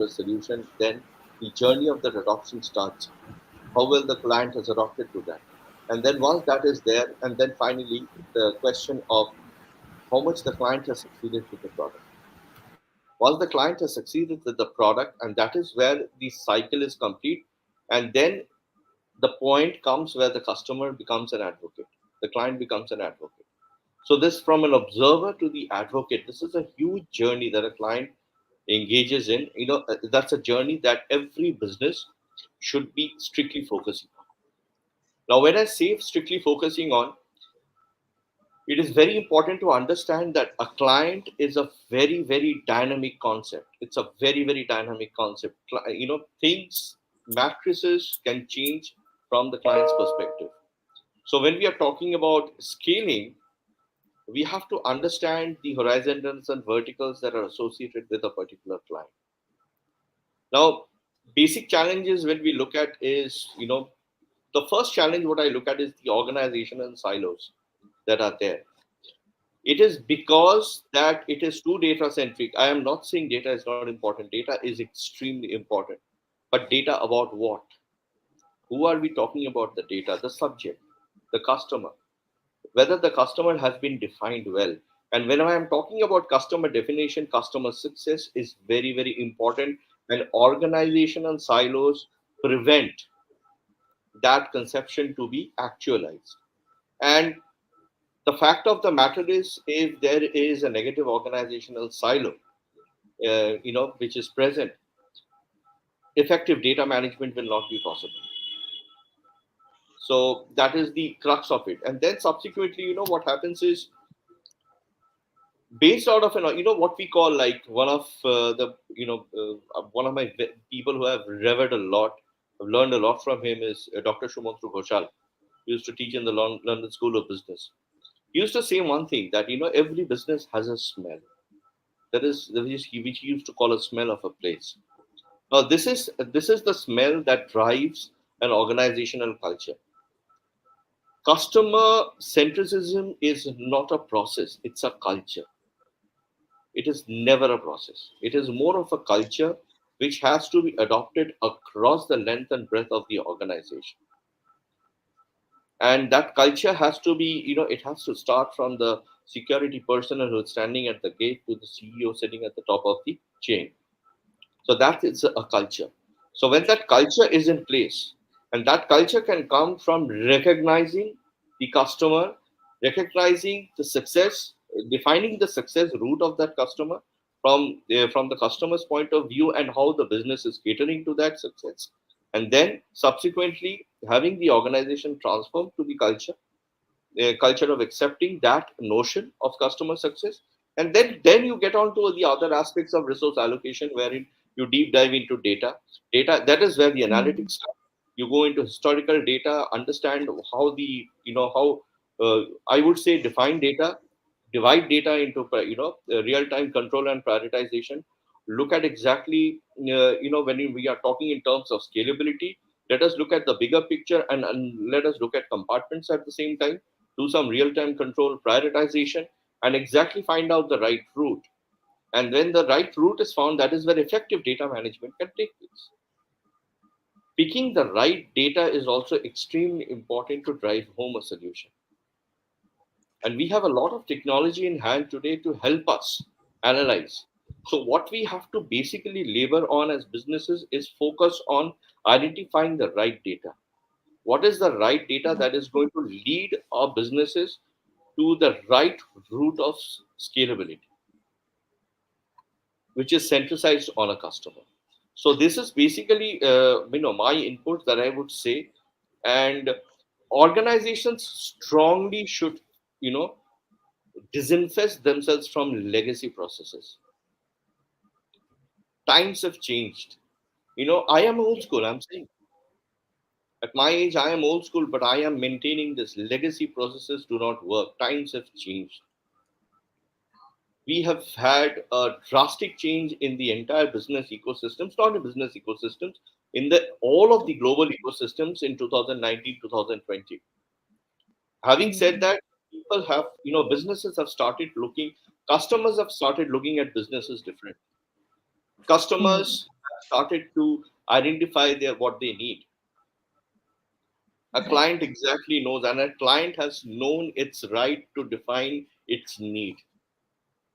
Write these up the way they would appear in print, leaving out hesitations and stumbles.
a solution, then the journey of the adoption starts. How well the client has adopted to that? And then once that is there, and then finally the question of how much the client has succeeded with the product. Once the client has succeeded with the product, and that is where the cycle is complete, and then the point comes where the customer becomes an advocate, the client becomes an advocate. So this, from an observer to the advocate, this is a huge journey that a client engages in. That's a journey that every business should be strictly focusing on. Now, when I say strictly focusing on, it is very important to understand that a client is a very, very dynamic concept. It's a very, very dynamic concept. Things, matrices can change from the client's perspective. So when we are talking about scaling, we have to understand the horizontals and verticals that are associated with a particular client. Now, basic challenges when we look at is, the first challenge what I look at is the organization and silos that are there. It is because that it is too data centric. I am not saying data is not important. Data is extremely important. But data about what? Who are we talking about the data? The subject, the customer, whether the customer has been defined well. And when I am talking about customer definition, customer success is very, very important. And organizational silos prevent that conception to be actualized. And the fact of the matter is, if there is a negative organizational silo, which is present, effective data management will not be possible. So that is the crux of it. And then subsequently, what happens is, based out of what we call, like, one of the one of my people who have revered a lot, I've learned a lot from him, is Dr. Shumantru Ghoshal. He used to teach in the London School of Business. He used to say one thing, that every business has a smell. That is which he used to call a smell of a place. Now this is the smell that drives an organizational culture. Customer centricism is not a process, it's a culture. It is never a process. It is more of a culture which has to be adopted across the length and breadth of the organization. And that culture has to be, it has to start from the security personnel who is standing at the gate to the CEO sitting at the top of the chain. So that is a culture. So when that culture is in place, and that culture can come from recognizing the customer, recognizing the success, defining the success route of that customer from the customer's point of view, and how the business is catering to that success, and then subsequently having the organization transform to the culture, a culture of accepting that notion of customer success. And then you get on to the other aspects of resource allocation, wherein you deep dive into data. That is where the analytics start. You go into historical data, understand how the how I would say define data, divide data into real time control and prioritization. Look at exactly when we are talking in terms of scalability, let us look at the bigger picture, and let us look at compartments at the same time, do some real time control prioritization, and exactly find out the right route. And when the right route is found, that is where effective data management can take place. Picking the right data is also extremely important to drive home a solution. And we have a lot of technology in hand today to help us analyze. So what we have to basically labor on as businesses is focus on identifying the right data. What is the right data that is going to lead our businesses to the right route of scalability, which is centralized on a customer? So this is basically my input that I would say. And organizations strongly should you know disinfest themselves from legacy processes. Times have changed. I am old school. I'm saying, at my age, I am old school, but I am maintaining this. Legacy processes do not work. Times have changed. We have had a drastic change in the entire business ecosystems, not in business ecosystems, in the all of the global ecosystems in 2019, 2020. Having said that, people have, businesses have started looking, customers have started looking at businesses different. Hmm. Customers started to identify what they need. A Right. client exactly knows, and a client has known its right to define its need.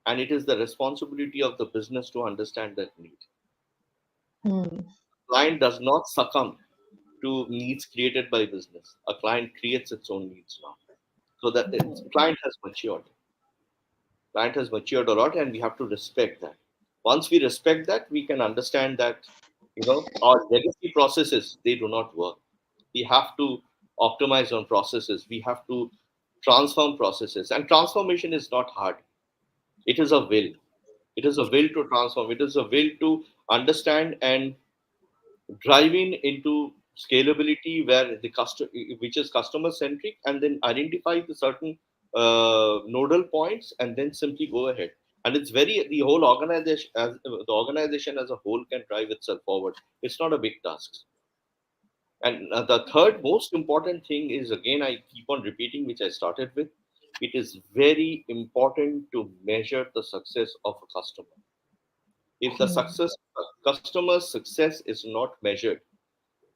And it is the responsibility of the business to understand that need. Hmm. Client does not succumb to needs created by business. A client creates its own needs now. So that client has matured. Client has matured a lot, and we have to respect that. Once we respect that, we can understand that our legacy processes, they do not work. We have to optimize on processes. We have to transform processes, and transformation is not hard. It is a will. It is a will to transform. It is a will to understand and driving into scalability where the customer, which is customer centric, and then identify the certain nodal points, and then simply go ahead. And it's very, the whole organization, as the organization as a whole, can drive itself forward. It's not a big task. And the third most important thing is, again, I keep on repeating, which I started with. It is very important to measure the success of a customer. If the Hmm. success customer's success is not measured,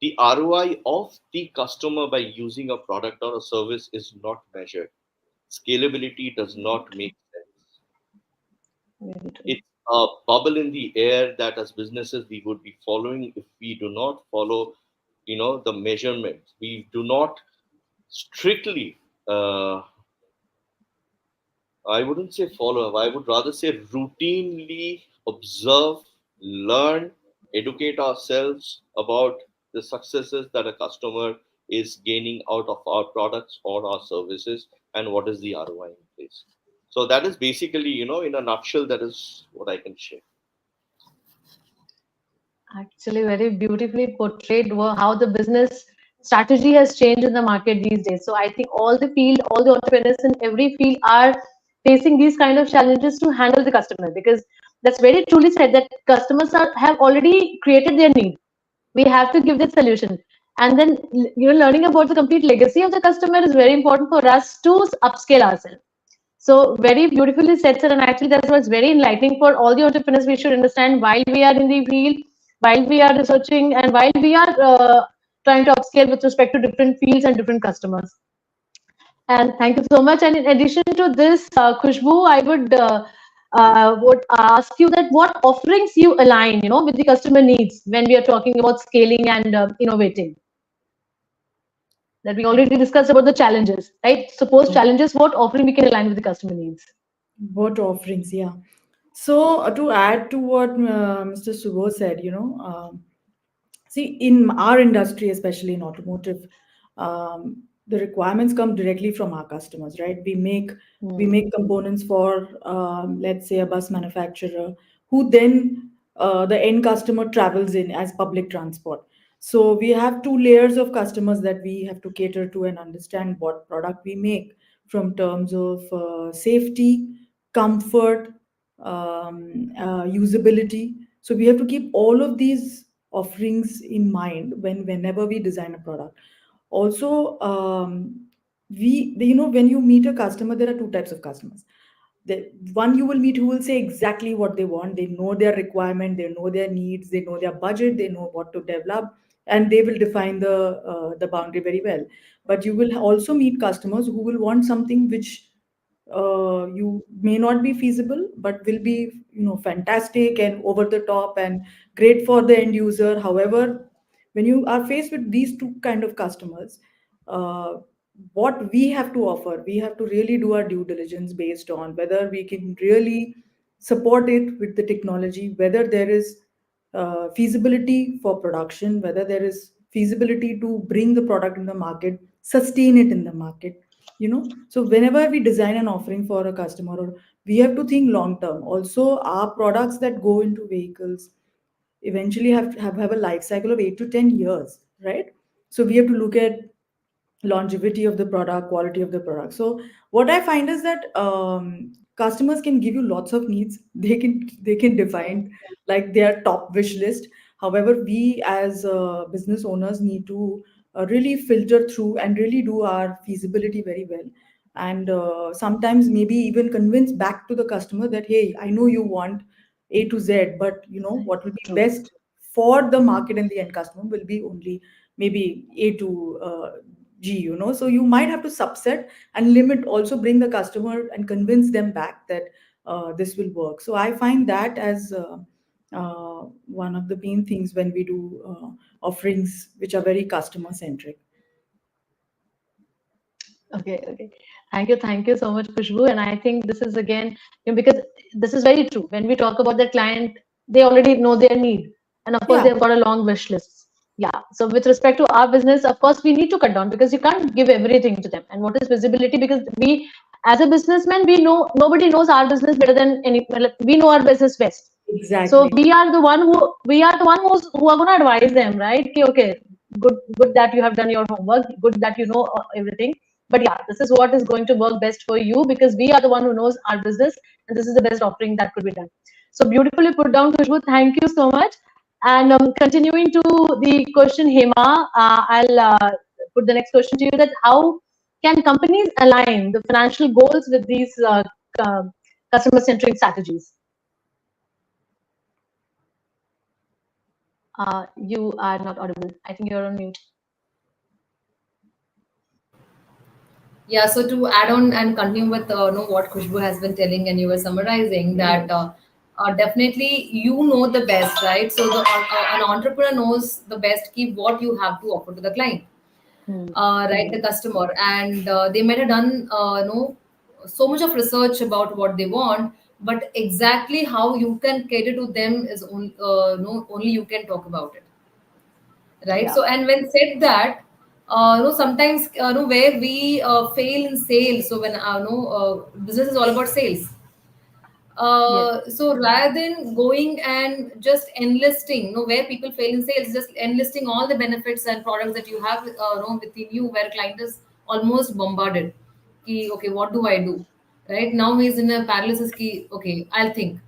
the ROI of the customer by using a product or a service is not measured. Scalability does Very not true. make sense. Very true. It's a bubble in the air that as businesses we would be following if we do not follow, the measurements. We do not strictly, I wouldn't say follow, I would rather say routinely observe, learn, educate ourselves about the successes that a customer is gaining out of our products or our services, and what is the ROI in place. So that is basically, in a nutshell, that is what I can share. Actually, very beautifully portrayed how the business strategy has changed in the market these days. So I think all the entrepreneurs in every field are facing these kind of challenges to handle the customer, because that's very truly said that customers have already created their need. We have to give the solution. And then, learning about the complete legacy of the customer is very important for us to upscale ourselves. So very beautifully said, sir. And actually, that's what's very enlightening for all the entrepreneurs. We should understand while we are in the field, while we are researching, and while we are trying to upscale with respect to different fields and different customers. And thank you so much. And in addition to this, Khushbu, I would ask you that what offerings you align, with the customer needs when we are talking about scaling and innovating. That we already discussed about the challenges, right? Suppose Yeah. challenges, what offering we can align with the customer needs. What offerings? Yeah. So to add to what Mr. Subho said, see, in our industry, especially in automotive, the requirements come directly from our customers, right? We make components for, let's say, a bus manufacturer, who then the end customer travels in as public transport. So we have two layers of customers that we have to cater to and understand what product we make from terms of safety, comfort, usability. So we have to keep all of these offerings in mind whenever we design a product. Also, when you meet a customer, there are two types of customers. The one you will meet who will say exactly what they want. They know their requirement, they know their needs, they know their budget, they know what to develop, and they will define the boundary very well. But you will also meet customers who will want something which you may not be feasible, but will be fantastic and over the top and great for the end user. However, when you are faced with these two kind of customers, uh, what we have to offer, we have to really do our due diligence based on whether we can really support it with the technology, whether there is feasibility for production, whether there is feasibility to bring the product in the market, sustain it in the market. So whenever we design an offering for a customer, or we have to think long term. Also, our products that go into vehicles eventually have a life cycle of 8 to 10 years, right? So we have to look at longevity of the product, quality of the product. So what I find is that customers can give you lots of needs. They can define like their top wish list. However, we as business owners need to really filter through and really do our feasibility very well, and sometimes maybe even convince back to the customer that, hey, I know you want A to Z, but what will be True. best for the market and the end customer will be only maybe A to G, So you might have to subset and limit, also bring the customer and convince them back that this will work. So I find that as one of the main things when we do offerings which are very customer centric. Okay, okay. Thank you so much, Khushbu. And I think this is again, because this is very true. When we talk about the client, they already know their need. And of course, Yeah, they've got a long wish list. Yeah. So with respect to our business, of course, we need to cut down because you can't give everything to them. And what is visibility? Because we, as a businessman, we know nobody knows our business better than any. Well, we know our business best. So exactly. we are the one who are going to advise them, right? Ki, okay, good that you have done your homework, good that you know everything. But yeah, this is what is going to work best for you because we are the one who knows our business, and this is the best offering that could be done. So beautifully put down, Khushbu. Thank you so much. And continuing to the question, Hema, I'll put the next question to you: that how can companies align the financial goals with these uh, customer-centric strategies? You are not audible. I think you're on mute. Yeah, so to add on and continue with what Khushbu has been telling, and you were summarizing that definitely you know the best, right? So an entrepreneur knows the best key what you have to offer to the client, Hmm. right, the customer, and they might have done so much of research about what they want, but exactly how you can cater to them is only you can talk about it, right? Yeah. So and when said that, sometimes where we fail in sales. So when business is all about sales, Yes. so rather than going and just enlisting, where people fail in sales, just enlisting all the benefits and products that you have within you, where client is almost bombarded. Ki, okay, what do I do? Right now he's in a paralysis. Ki, okay, I'll think.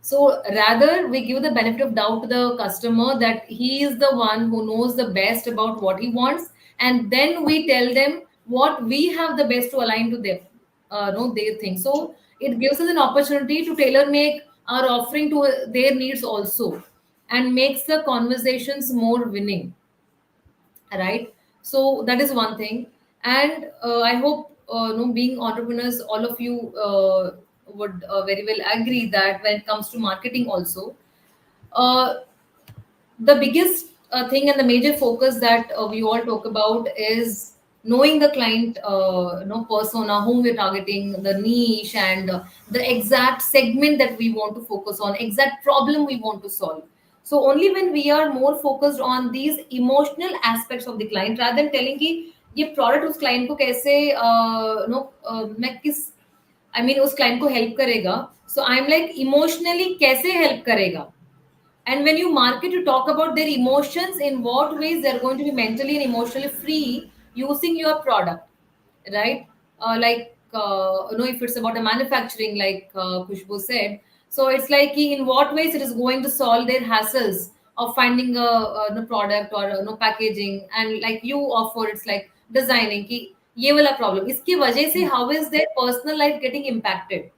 So rather, we give the benefit of doubt to the customer that he is the one who knows the best about what he wants, and then we tell them what we have the best to align to them, no, their thing. So it gives us an opportunity to tailor make our offering to their needs also, and makes the conversations more winning, right? So that is one thing. And I hope being entrepreneurs, all of you would very well agree that when it comes to marketing also, uh, the biggest thing and the major focus that we all talk about is knowing the client persona whom we're targeting, the niche, and the exact segment that we want to focus on, exact problem we want to solve. So only when we are more focused on these emotional aspects of the client, rather than telling कि ये product उस client को कैसे मैं किस I mean उस client को help करेगा, so I'm like emotionally कैसे help करेगा. And when you market, you talk about their emotions, in what ways they're going to be mentally and emotionally free using your product, right? If it's about the manufacturing, like Khushbu said, so it's like in what ways it is going to solve their hassles of finding a product or packaging, and like you offer, it's like designing ki ये वाला problem इसकी वजह से how is their personal life getting impacted.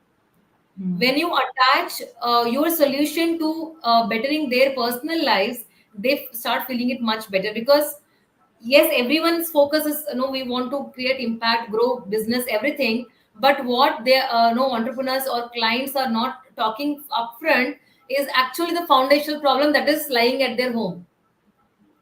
When you attach your solution to bettering their personal lives, they start feeling it much better, because yes, everyone's focus is we want to create impact, grow business, everything. But what they no entrepreneurs or clients are not talking upfront is actually the foundational problem that is lying at their home.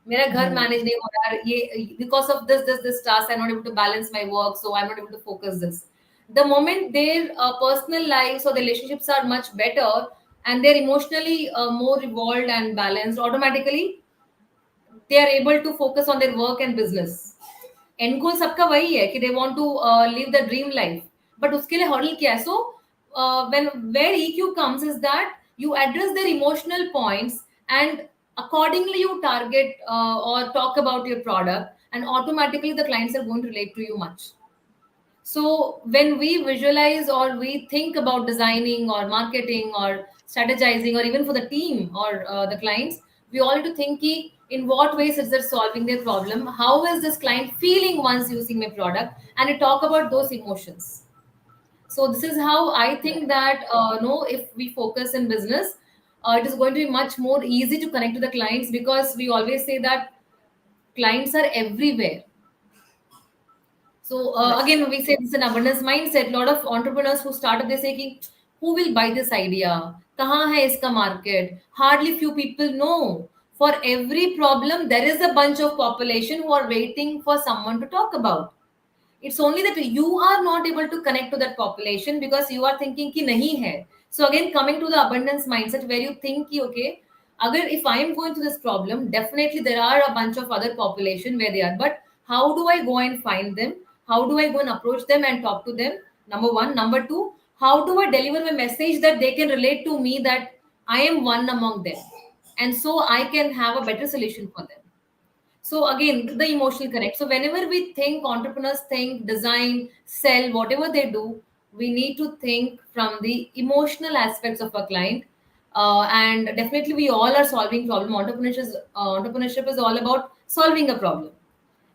मेरा घर manage नहीं हो रहा है ये because of this task I'm not able to balance my work, so I'm not able to focus this. The moment their personal lives or the relationships are much better, and they're emotionally more evolved and balanced, automatically they are able to focus on their work and business. And goal सबका वही है कि they want to live the dream life, but उसके लिए hurdle क्या है? So when where EQ comes is that you address their emotional points, and accordingly you target or talk about your product, and automatically the clients are going to relate to you much. So when we visualize or we think about designing or marketing or strategizing, or even for the team or the clients, we all need to think ki, in what ways is it solving their problem? How is this client feeling once using my product? And we talk about those emotions. So this is how I think that no, if we focus in business, it is going to be much more easy to connect to the clients, because we always say that clients are everywhere. So Right. again, we say this is an abundance mindset. A lot of entrepreneurs who start up, they say, ki, who will buy this idea? Kahan hai iska market? Hardly few people know. For every problem, there is a bunch of population who are waiting for someone to talk about. It's only that you are not able to connect to that population because you are thinking ki nahi hai. So again, coming to the abundance mindset, where you think ki, okay, agar if I am going through this problem, definitely there are a bunch of other population where they are. But how do I go and find them? How do I go and approach them and talk to them? Number one. Number two, how do I deliver my message that they can relate to me, that I am one among them, and so I can have a better solution for them. So again, the emotional connect. So whenever we think, entrepreneurs think, design, sell, whatever they do, we need to think from the emotional aspects of a client. And definitely, we all are solving problem. Entrepreneurship is all about solving a problem.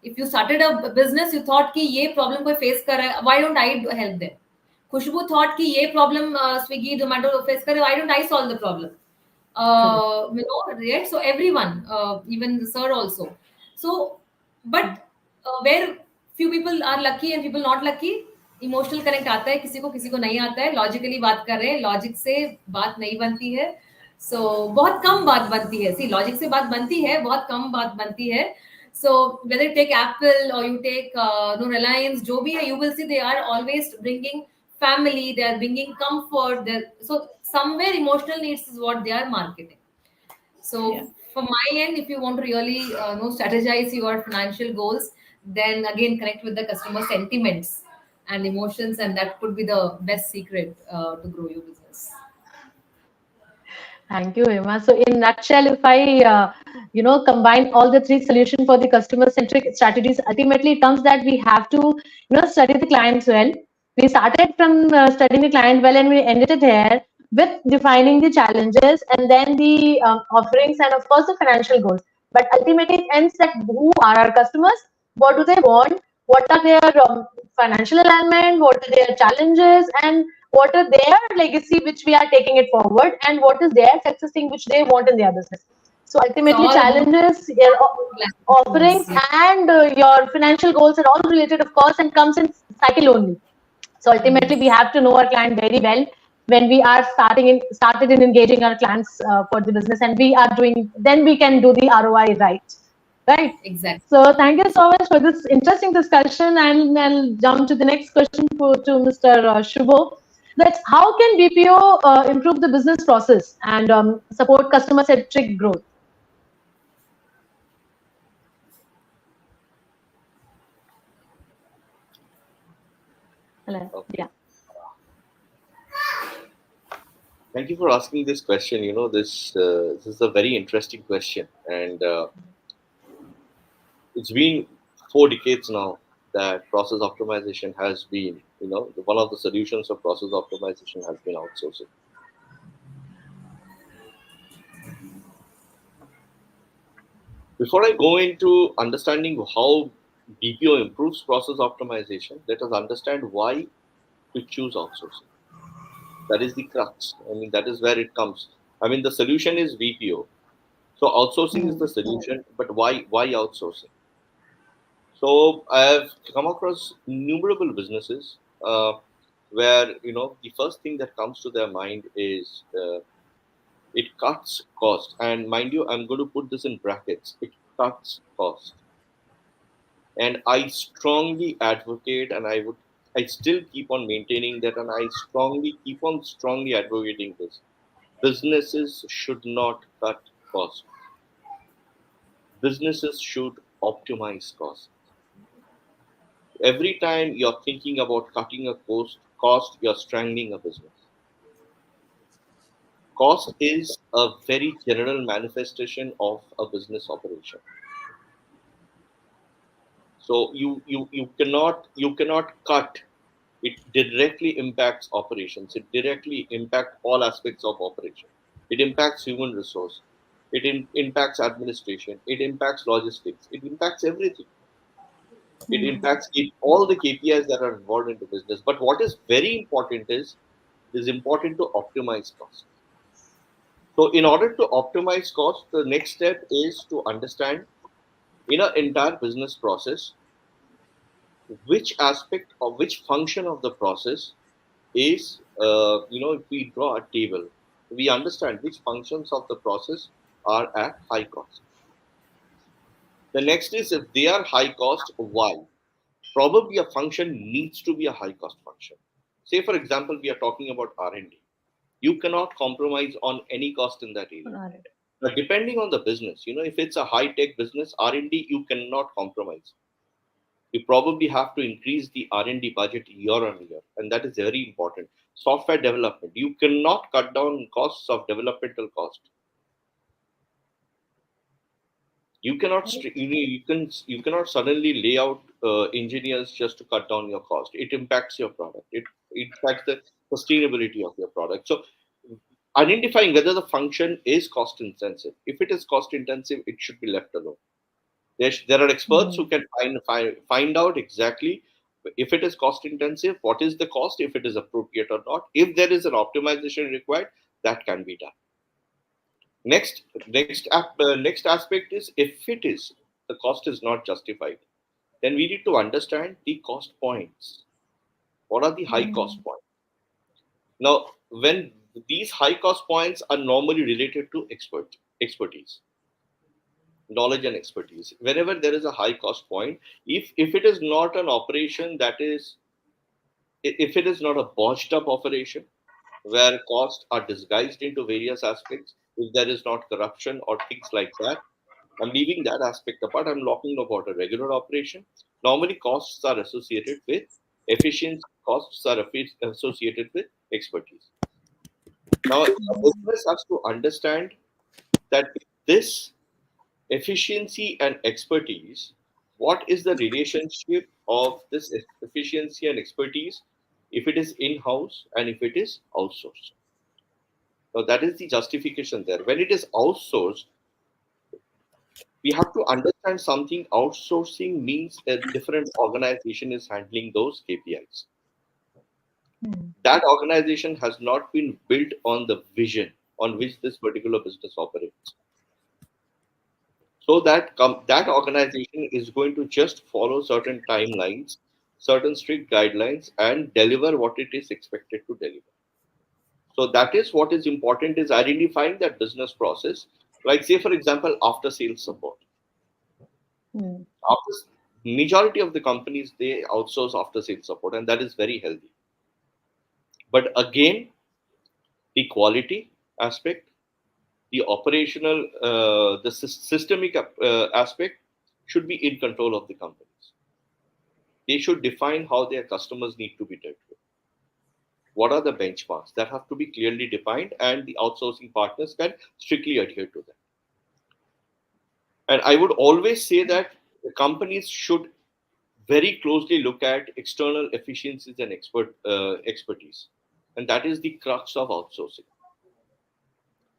If you started a business, you thought कि ये problem कोई face कर रहा है, why don't I help them? Khushboo thought कि ये problem Swiggy, Zomato face कर रहे, why don't I solve the problem? Correct. Right? So everyone, even the sir also. So, but where few people are lucky and people not lucky, emotional connect आता है, किसी को नहीं आता है, logically बात कर रहे हैं, लॉजिक से बात नहीं बनती है. सो बहुत कम बात बनती है. सी लॉजिक से बात बनती है, बहुत कम बात बनती है. So whether you take Apple or you take no Reliance, जो भी है, you will see they are always bringing family, they are bringing comfort. So somewhere emotional needs is what they are marketing. So Yeah. from my end, if you want to really strategize your financial goals, then again connect with the customer sentiments and emotions, and that could be the best secret to grow your business. Thank you, Hema. So, in nutshell, if I, combine all the three solutions for the customer-centric strategies, ultimately it comes that we have to, study the clients well. We started from studying the client well, and we ended it here with defining the challenges and then the offerings and, of course, the financial goals. But ultimately, it ends that who are our customers? What do they want? What are their financial alignment? What are their challenges? And what are their legacy which we are taking it forward, and what is their success thing which they want in their business. So It's ultimately all about challenges, your offerings, goals. Yeah. and your financial goals are all related, of course, and comes in cycle only. So ultimately we have to know our client very well when we are started in engaging our clients for the business, and we are doing, then we can do the ROI right. Exactly. So thank you so much for this interesting discussion, and I'll jump to the next question to Mr. Shubho. That's how can BPO improve the business process and support customer-centric growth? Hello. Okay. Yeah. Thank you for asking this question. This is a very interesting question, and it's been 4 decades now that process optimization has been, one of the solutions of process optimization has been outsourcing. Before I go into understanding how BPO improves process optimization, let us understand why to choose outsourcing. That is the crux. I mean, that is where it comes. I mean, the solution is BPO. So outsourcing is the solution, but why outsourcing? So I have come across innumerable businesses where the first thing that comes to their mind is it cuts cost. And mind you, I'm going to put this in brackets. It cuts cost. And I strongly advocate, and I still keep on maintaining that, and I keep on strongly advocating this. Businesses should not cut costs. Businesses should optimize costs. Every time you're thinking about cutting a cost, you're strangling a business. Cost is a very general manifestation of a business operation. So you cannot cut. It directly impacts operations. It directly impacts all aspects of operation. It impacts human resource. It impacts administration. It impacts logistics. It impacts everything. It impacts all the KPIs that are involved into business. But what is very important is it is important to optimize costs. So in order to optimize cost, the next step is to understand in an entire business process which aspect or which function of the process is, if we draw a table, we understand which functions of the process are at high cost. The next is if they are high cost, why? Probably a function needs to be a high cost function. Say, for example, we are talking about R&D. You cannot compromise on any cost in that area. Got it. But depending on the business, if it's a high tech business, R&D, you cannot compromise. You probably have to increase the R&D budget year on year, and that is very important. Software development, you cannot cut down costs of developmental cost. You cannot you cannot suddenly lay out engineers just to cut down your cost. It impacts your product. It impacts the sustainability of your product. So identifying whether the function is cost intensive. If it is cost intensive, it should be left alone. There are experts who can find out exactly if it is cost intensive, what is the cost, if it is appropriate or not. If there is an optimization required, that can be done. Next aspect is if it is the cost is not justified, then we need to understand the cost points. What are the high cost points? Now, when these high cost points are normally related to expertise, knowledge and expertise. Whenever there is a high cost point, if it is not an operation that is, if it is not a botched up operation where costs are disguised into various aspects, if there is not corruption or things like that, I'm leaving that aspect apart. I'm talking about a regular operation. Normally, costs are associated with efficiency. Costs are associated with expertise. Now, a business has to understand that this efficiency and expertise, what is the relationship of this efficiency and expertise if it is in-house and if it is outsourced? So that is the justification there. When it is outsourced, we have to understand something. Outsourcing means a different organization is handling those KPIs. That organization has not been built on the vision on which this particular business operates. So that organization is going to just follow certain timelines, certain strict guidelines, and deliver what it is expected to deliver. So that is what is important, is identifying that business process. Like, say, for example, after sales support. After majority of the companies, they outsource after sales support, and that is very healthy. But again, the quality aspect, the operational, the systemic aspect should be in control of the companies. They should define how their customers need to be dealt with. What are the benchmarks that have to be clearly defined, and the outsourcing partners can strictly adhere to that. And I would always say that the companies should very closely look at external efficiencies and expertise, and that is the crux of outsourcing.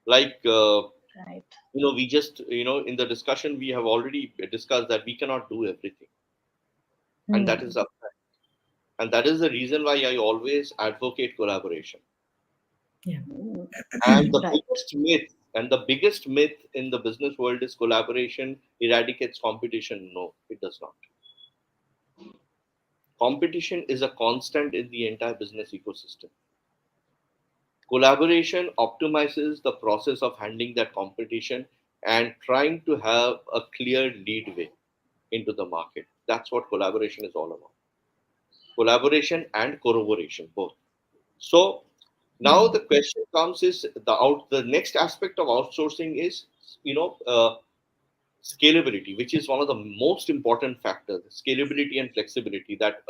Like, Right. we just, in the discussion, we have already discussed that we cannot do everything. And that is a fact. And that is the reason why I always advocate collaboration. Yeah. And the Right. biggest myth in the business world is collaboration eradicates competition. No, it does not. Competition is a constant in the entire business ecosystem. Collaboration optimizes the process of handling that competition and trying to have a clear leadway into the market. That's what collaboration is all about. Collaboration and corroboration, both. So now the question comes is the next aspect of outsourcing is, scalability, which is one of the most important factors. Scalability and flexibility that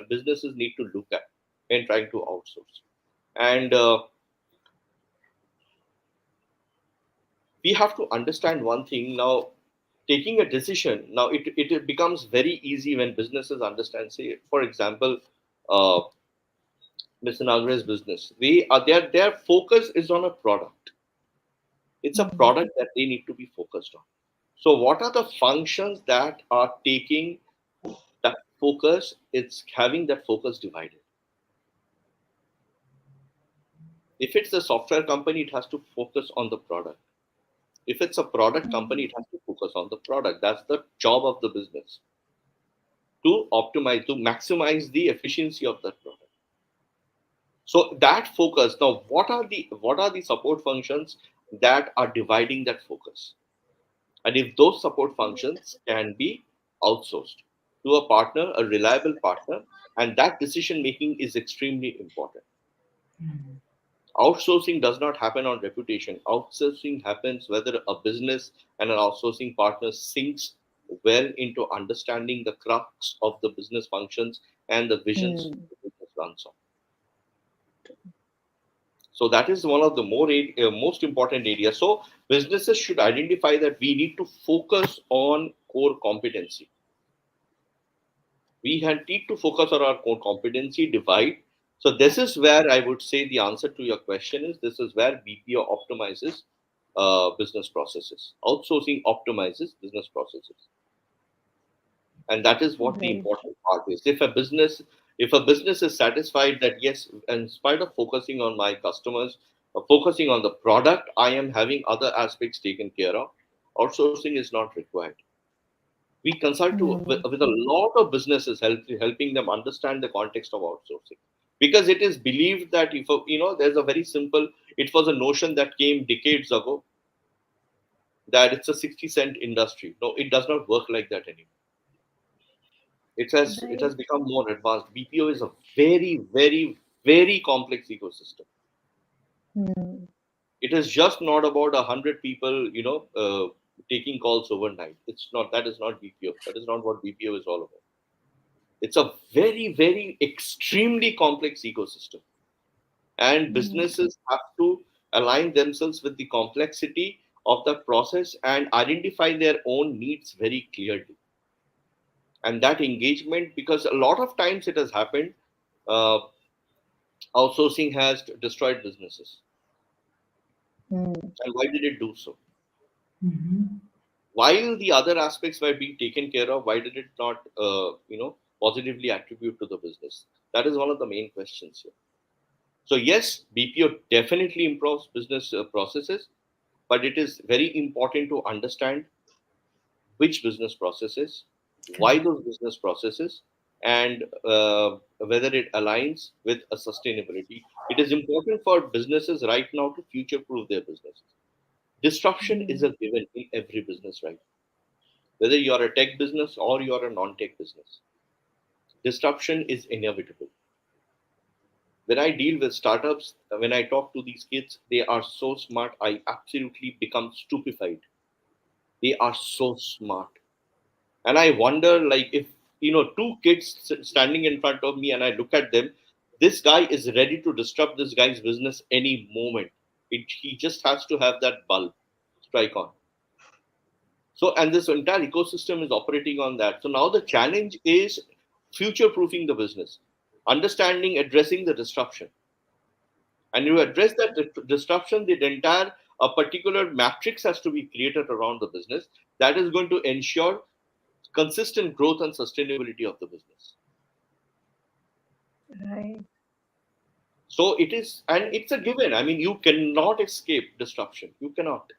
businesses need to look at in trying to outsource. And we have to understand one thing now. Taking a decision now, it becomes very easy when businesses understand. Say, for example, uh, Mr. Nagar's business, their focus is on a product. It's a product that they need to be focused on. So what are the functions that are taking that focus? It's having that focus divided. If it's a software company, it has to focus on the product. If it's a product company, it has to focus on the product. That's the job of the business, to optimize, to maximize the efficiency of that product. So that focus. Now, what are the support functions that are dividing that focus? And if those support functions can be outsourced to a partner, a reliable partner, and that decision making is extremely important. Outsourcing does not happen on reputation. Outsourcing happens whether a business and an outsourcing partner sinks well into understanding the crux of the business functions and the visions the business runs on. So that is one of the most important areas. So businesses should identify that we need to focus on core competency. We need to focus on our core competency, divide. So this is where I would say the answer to your question is, this is where BPO optimizes business processes. Outsourcing optimizes business processes. And that is what the important part is. If a business is satisfied that yes, in spite of focusing on my customers, focusing on the product, I am having other aspects taken care of, outsourcing is not required. We consult with a lot of businesses, helping them understand the context of outsourcing, because it is believed that if there's a very simple. It was a notion that came decades ago that it's a 60-cent industry. No, it does not work like that anymore. It has become more advanced. BPO is a very, very, very complex ecosystem. It is just not about 100 people, taking calls overnight. It's not. That is not BPO. That is not what BPO is all about. It's a very, very extremely complex ecosystem, and businesses have to align themselves with the complexity of the process and identify their own needs very clearly. And that engagement, because a lot of times it has happened, outsourcing has destroyed businesses. And why did it do so? While the other aspects were being taken care of, why did it not, positively attribute to the business? That is one of the main questions here. So yes, BPO definitely improves business processes, but it is very important to understand which business processes, why those business processes, and whether it aligns with a sustainability. It is important for businesses right now to future-proof their businesses. Disruption is a given in every business right now. Whether you are a tech business or you are a non-tech business, disruption is inevitable. When I deal with startups, when I talk to these kids, they are so smart, I absolutely become stupefied. They are so smart. And I wonder, like, if, two kids standing in front of me and I look at them, this guy is ready to disrupt this guy's business any moment. He just has to have that bulb strike on. So, and this entire ecosystem is operating on that. So now the challenge is future-proofing the business, understanding, addressing the disruption. And you address that disruption, the entire a particular matrix has to be created around the business that is going to ensure consistent growth and sustainability of the business. Right. So it is, and it's a given. I mean, you cannot escape disruption. You cannot.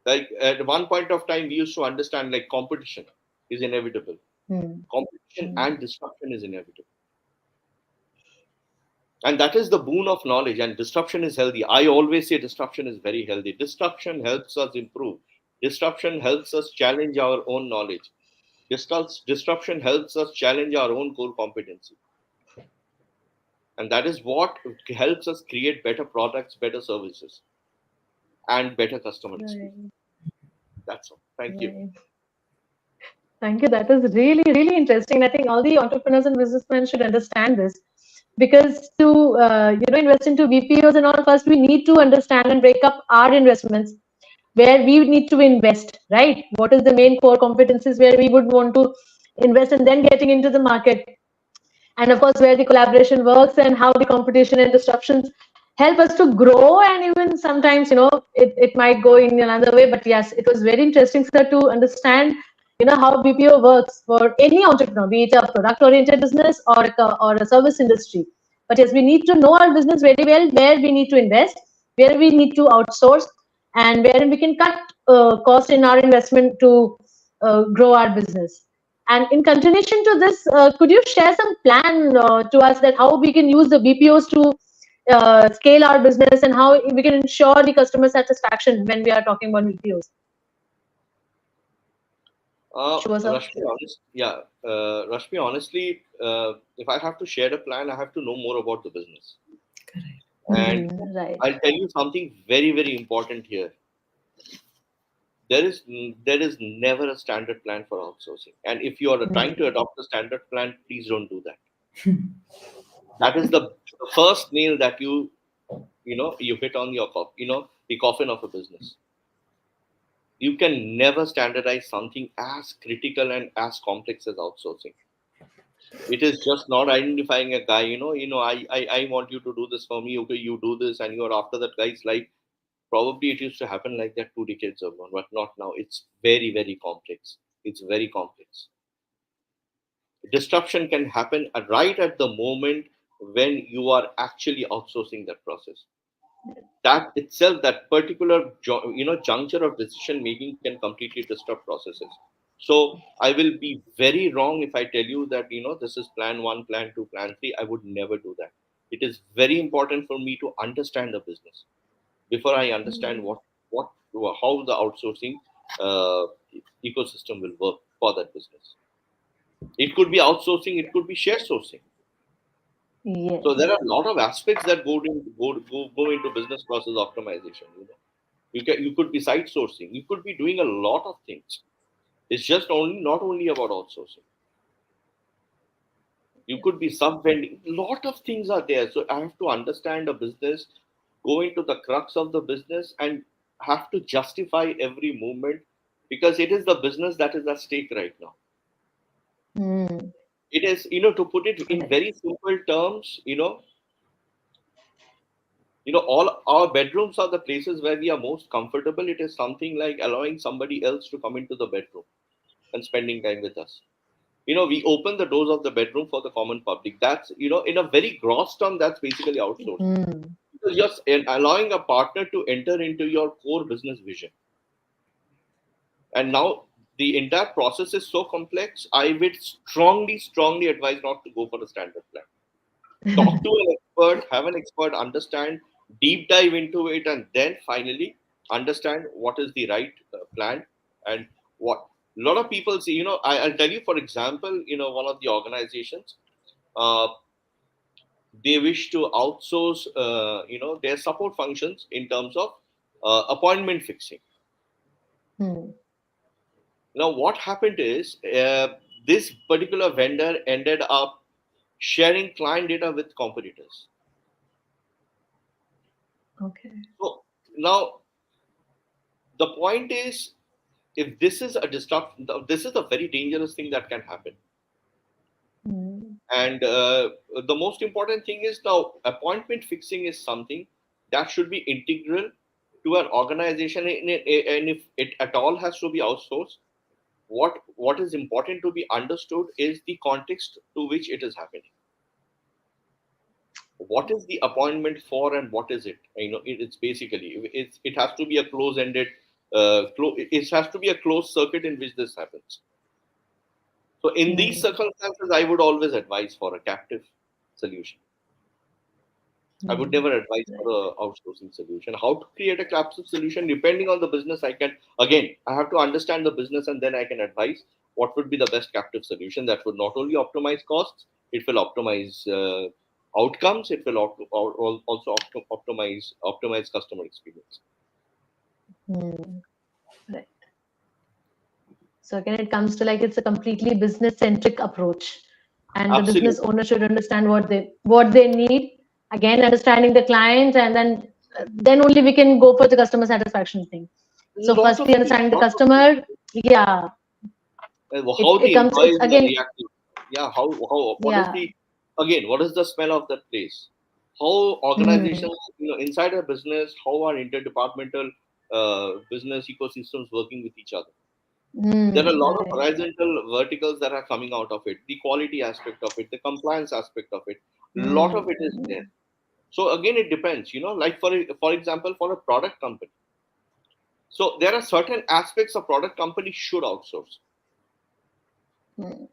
Like at one point of time, we used to understand like competition is inevitable. Competition and disruption is inevitable. And that is the boon of knowledge, and disruption is healthy. I always say disruption is very healthy. Disruption helps us improve. Disruption helps us challenge our own knowledge. Disruption helps us challenge our own core competency. And that is what helps us create better products, better services, and better customer experience. That's all. Thank you. Thank you. That is really, really interesting. I think all the entrepreneurs and businessmen should understand this, because to invest into BPOs and all, first we need to understand and break up our investments, where we need to invest, right? What is the main core competencies where we would want to invest, and then getting into the market. And of course, where the collaboration works and how the competition and disruptions help us to grow. And even sometimes, it might go in another way. But yes, it was very interesting, sir, to understand, how BPO works for any entrepreneur, be it a product-oriented business or a service industry. But yes, we need to know our business very well, where we need to invest, where we need to outsource, and where we can cut cost in our investment to grow our business. And in continuation to this, could you share some plan to us that how we can use the BPOs to scale our business and how we can ensure the customer satisfaction when we are talking about BPOs? Sure, sir. Rashmi, honestly, if I have to share a plan, I have to know more about the business. And Right. I'll tell you something very, very important here. There is never a standard plan for outsourcing. And if you are trying to adopt a standard plan, please don't do that. That is the first nail that you hit on your the coffin of a business. You can never standardize something as critical and as complex as outsourcing. It is just not identifying a guy, I want you to do this for me. Okay, you do this, and you're after that guy's life. Probably it used to happen like that 2 decades ago, but not now. It's very, very complex. It's very complex. Disruption can happen right at the moment when you are actually outsourcing that process. That itself, that particular juncture of decision making can completely disrupt processes. So I will be very wrong if I tell you that this is plan 1, plan 2, plan 3. I would never do that. It is very important for me to understand the business before I understand how the outsourcing ecosystem will work for that business. It could be outsourcing, it could be share sourcing. Yes. So there are a lot of aspects that go into business process optimization. You could be site sourcing. You could be doing a lot of things. It's just not only about outsourcing. You could be sub-vending. A lot of things are there. So I have to understand a business, go into the crux of the business, and have to justify every movement, because it is the business that is at stake right now. It is, to put it in very simple terms, all our bedrooms are the places where we are most comfortable. It is something like allowing somebody else to come into the bedroom and spending time with us. We open the doors of the bedroom for the common public. That's, in a very gross term, that's basically outsourcing. Because you're allowing a partner to enter into your core business vision. And now the entire process is so complex, I would strongly advise not to go for a standard plan. Talk to an expert, have an expert understand, deep dive into it, and then finally understand what is the right plan. And what a lot of people see, I'll tell you, for example, one of the organizations, they wish to outsource, their support functions in terms of appointment fixing. Now, what happened is this particular vendor ended up sharing client data with competitors. Okay. So now the point is, if this is this is a very dangerous thing that can happen. And the most important thing is, now appointment fixing is something that should be integral to an organization, and if it at all has to be outsourced, what is important to be understood is the context to which it is happening. What is the appointment for, and what is it? It's basically, it has to be a close-ended, it has to be a closed circuit in which this happens. So in these circumstances, I would always advise for a captive solution. I would never advise for an outsourcing solution. How to create a captive solution, depending on the business, I have to understand the business, and then I can advise what would be the best captive solution that would not only optimize costs, it will optimize outcomes, it will also optimize customer experience. Right. So again, it comes to it's a completely business-centric approach, and Absolutely. The business owner should understand what they need. Again, understanding the client, and then only we can go for the customer satisfaction thing. So firstly, understanding the customer, how the employees are reacting. Yeah, what is the smell of that place? How organizations, inside a business, how are interdepartmental business ecosystems working with each other? There are a lot of Right. horizontal verticals that are coming out of it. The quality aspect of it, the compliance aspect of it, a lot of it is there. So again, it depends. Like for example, for a product company. So there are certain aspects a product company should outsource. Mm.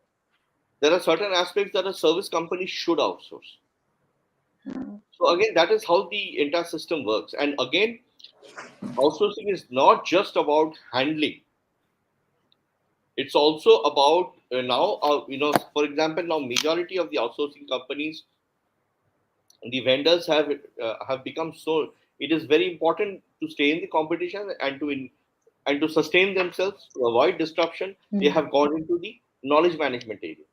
There are certain aspects that a service company should outsource. Mm. So again, that is how the entire system works. And again, outsourcing is not just about handling. It's also about for example, now majority of the outsourcing companies, the vendors have become so. It is very important to stay in the competition and to sustain themselves to avoid disruption. They Mm. have gone into the knowledge management area,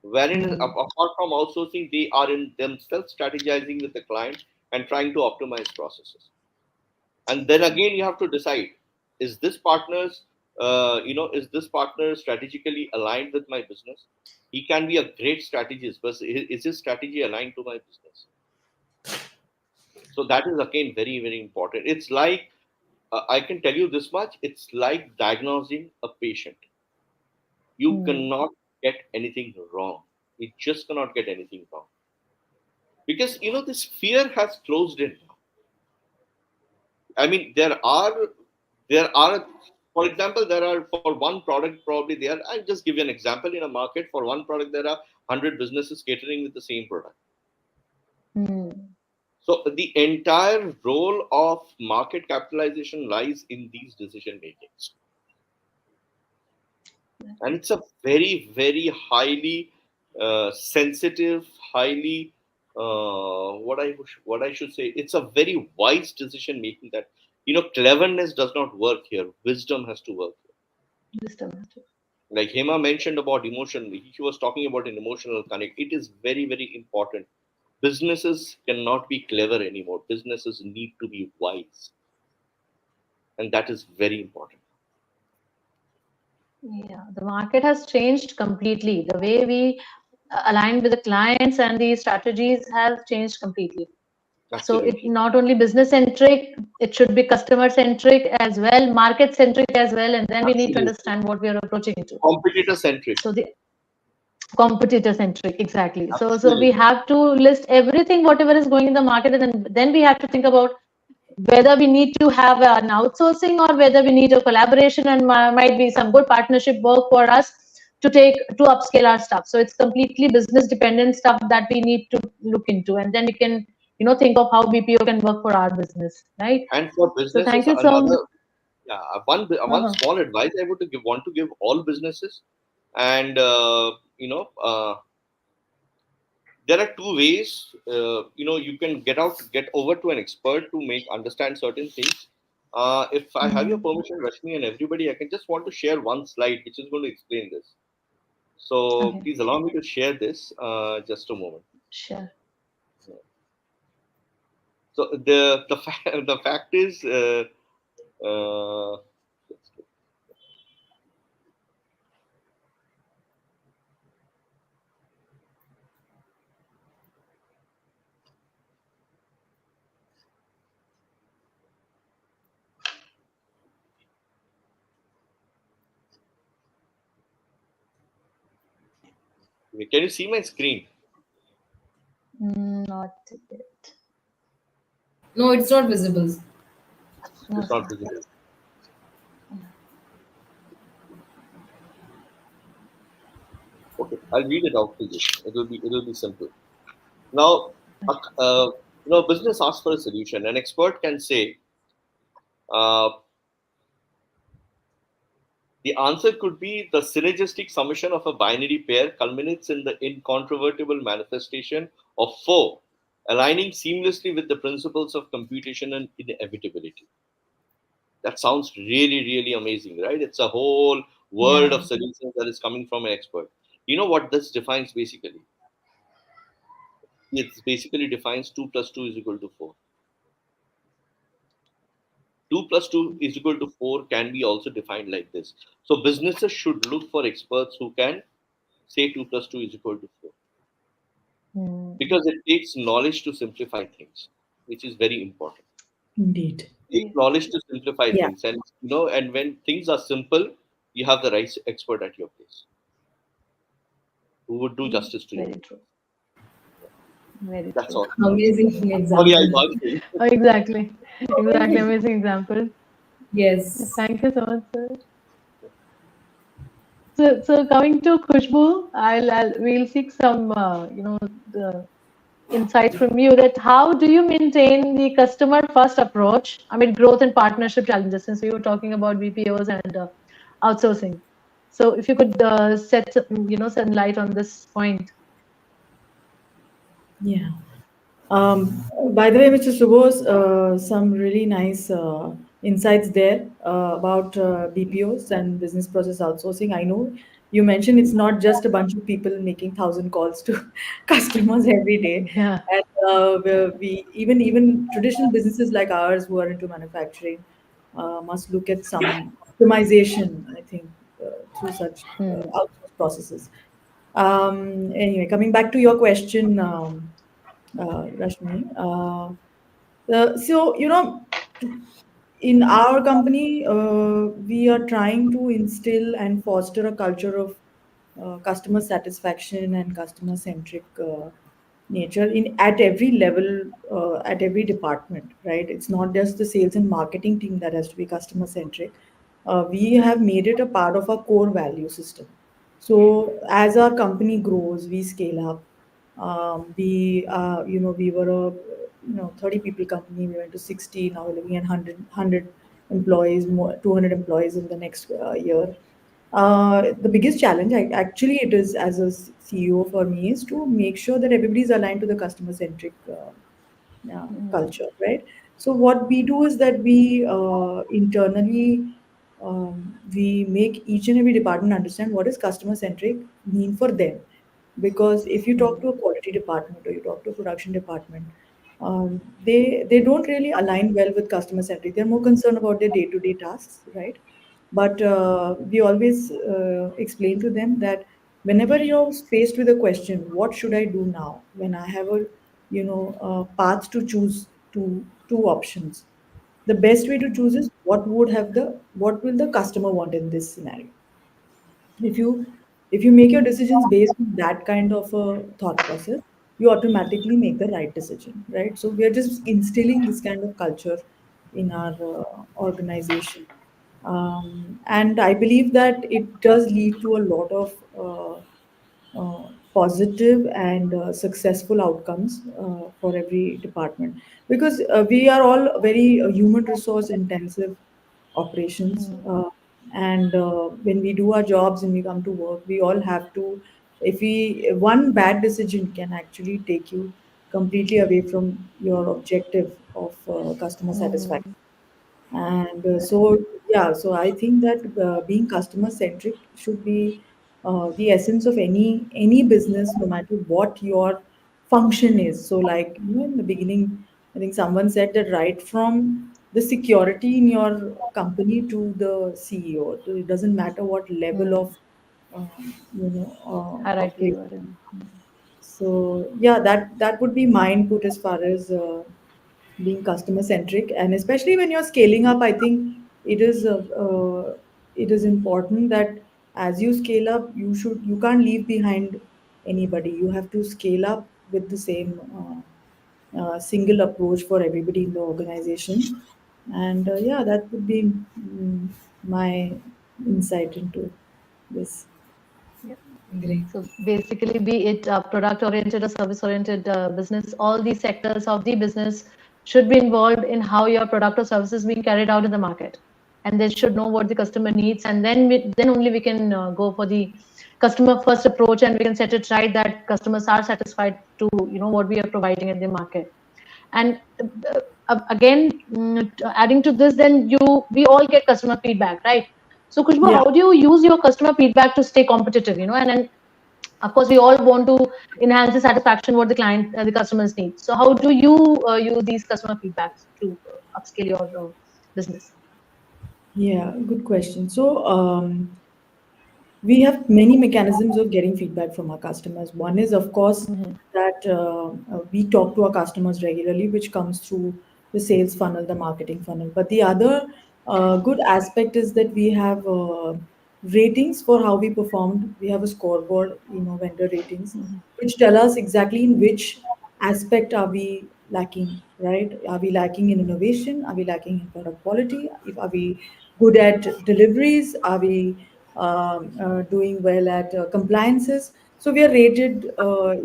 wherein Mm. apart from outsourcing, they are in themselves strategizing with the client and trying to optimize processes. And then again, you have to decide: is this is this partner strategically aligned with my business? He can be a great strategist, but is his strategy aligned to my business? So that is again very, very important. It's like, I can tell you this much: it's like diagnosing a patient. You Mm. cannot get anything wrong. You just cannot get anything wrong, because this fear has closed in. I mean, there are, for example, there are, for one product probably there. I'll just give you an example. In a market, for one product, there are 100 businesses catering with the same product. Mm. So the entire role of market capitalization lies in these decision makings, and it's a very, very highly sensitive, highly what I should say. It's a very wise decision making that cleverness does not work here. Wisdom has to work here. Wisdom. Like Hema mentioned about emotion, he was talking about an emotional connect. It is very, very important. Businesses cannot be clever anymore. Businesses need to be wise, and that is very important. Yeah, the market has changed completely. The way we align with the clients and the strategies have changed completely. So it Absolutely. not only business centric, it should be customer centric as well, market centric as well, and then we need to Absolutely. understand what we are approaching to. Competitor centric. So the competitor centric, exactly. So we Absolutely. have to list everything, whatever is going in the market, and then we have to think about whether we need to have an outsourcing or whether we need a collaboration, and might be some good partnership work for us to upscale our stuff. So it's completely business dependent stuff that we need to look into, and then we can think of how BPO can work for our business, right? And for So thank businesses, you so much. another, yeah, one Uh-huh. small advice I want to give all businesses, and there are two ways. You can get over to an expert to make understand certain things. If I have your Mhm. permission, Rashmi, and everybody, I can just want to share one slide which is going to explain this. So Okay, please allow me to share this. Just a moment. sure. So the fact is, uh, can you see my screen? Not yet. No, it's not visible. No, It's sir. not visible. Okay, I'll read it out to you. It'll be simple. Now, business asks for a solution. An expert can say, uh, the answer could be the synergistic summation of a binary pair culminates in the incontrovertible manifestation of four, aligning seamlessly with the principles of computation and inevitability. That sounds really, really amazing, right? It's a whole world Yeah. of solutions that is coming from an expert. You know what this defines basically? It basically defines 2 plus 2 is equal to 4. 2 plus 2 is equal to 4 can be also defined like this. So businesses should look for experts who can say 2 plus 2 is equal to 4, Mm. because it takes knowledge to simplify things, which is very important. Indeed. It takes knowledge to simplify Yeah. things, and and when things are simple, you have the right expert at your place who would do justice to you. Very true. Very That's true. all. Amazing Sorry, I example. answered. Oh, exactly. Exactly. Amazing example. Yes. Thank you so much, sir. So coming to Khushbu, we'll seek some, the insights from you that how do you maintain the customer first approach amid growth and partnership challenges, since we were talking about BPOs and outsourcing. So if you could set light on this point. Yeah. By the way, Mr. Subos, some really nice insights there about BPOs and business process outsourcing. I know you mentioned it's not just a bunch of people making 1,000 calls to customers every day, Yeah. and we even traditional businesses like ours who are into manufacturing must look at some optimization. I think through such Hmm. outsourced processes. Anyway, coming back to your question. Rashmi. So, in our company, we are trying to instill and foster a culture of customer satisfaction and customer centric nature in at every level, at every department. Right? It's not just the sales and marketing team that has to be customer centric. We have made it a part of our core value system. So as our company grows, we scale up. We were a 30 people company. We went to 60. Now we're looking at 100 employees, more 200 employees in the next year. The biggest challenge, actually, it is as a CEO for me, is to make sure that everybody is aligned to the customer centric Hmm. culture, right? So what we do is that we internally we make each and every department understand what is customer centric mean for them. Because if you talk to a quality department or you talk to a production department, they don't really align well with customer centric. They're more concerned about their day to day tasks, right? But we always explain to them that whenever you're faced with a question, what should I do now when I have a path to choose two options? The best way to choose is what will the customer want in this scenario. If you make your decisions based on that kind of a thought process, you automatically make the right decision, right? So we are just instilling this kind of culture in our organization, and I believe that it does lead to a lot of positive and successful outcomes for every department, because we are all very human resource intensive operations, and when we do our jobs and we come to work, we all have to, if we one bad decision can actually take you completely away from your objective of customer satisfaction. Hmm. And so I think that being customer centric should be the essence of any business, no matter what your function is. So, like in the beginning, I think someone said that right from the security in your company to the CEO, so it doesn't matter what level Hmm. of Hierarchy you operation. are in. So yeah, that would be my input as far as being customer centric, and especially when you're scaling up, I think it is important that as you scale up, you can't leave behind anybody. You have to scale up with the same single approach for everybody in the organization. And yeah, that would be my insight into this. Yeah. Great. So basically, be it product oriented or service oriented business, all these sectors of the business should be involved in how your product or service is being carried out in the market, and they should know what the customer needs, and then only we can go for the customer first approach, and we can set it right that customers are satisfied to what we are providing in the market. And again, adding to this, then we all get customer feedback, right? So Kushbu, Yeah. how do you use your customer feedback to stay competitive? And then of course we all want to enhance the satisfaction what the customers need. So how do you use these customer feedbacks to upscale your business? Yeah, good question. So, we have many mechanisms of getting feedback from our customers. One is, of course, Hmm. that we talk to our customers regularly, which comes through the sales funnel, the marketing funnel. But the other good aspect is that we have ratings for how we performed. We have a scoreboard, vendor ratings, Mhm. which tell us exactly in which aspect are we lacking, right? Are we lacking in innovation? Are we lacking in product quality? If are we good at deliveries? Are we doing well at compliances? So we are rated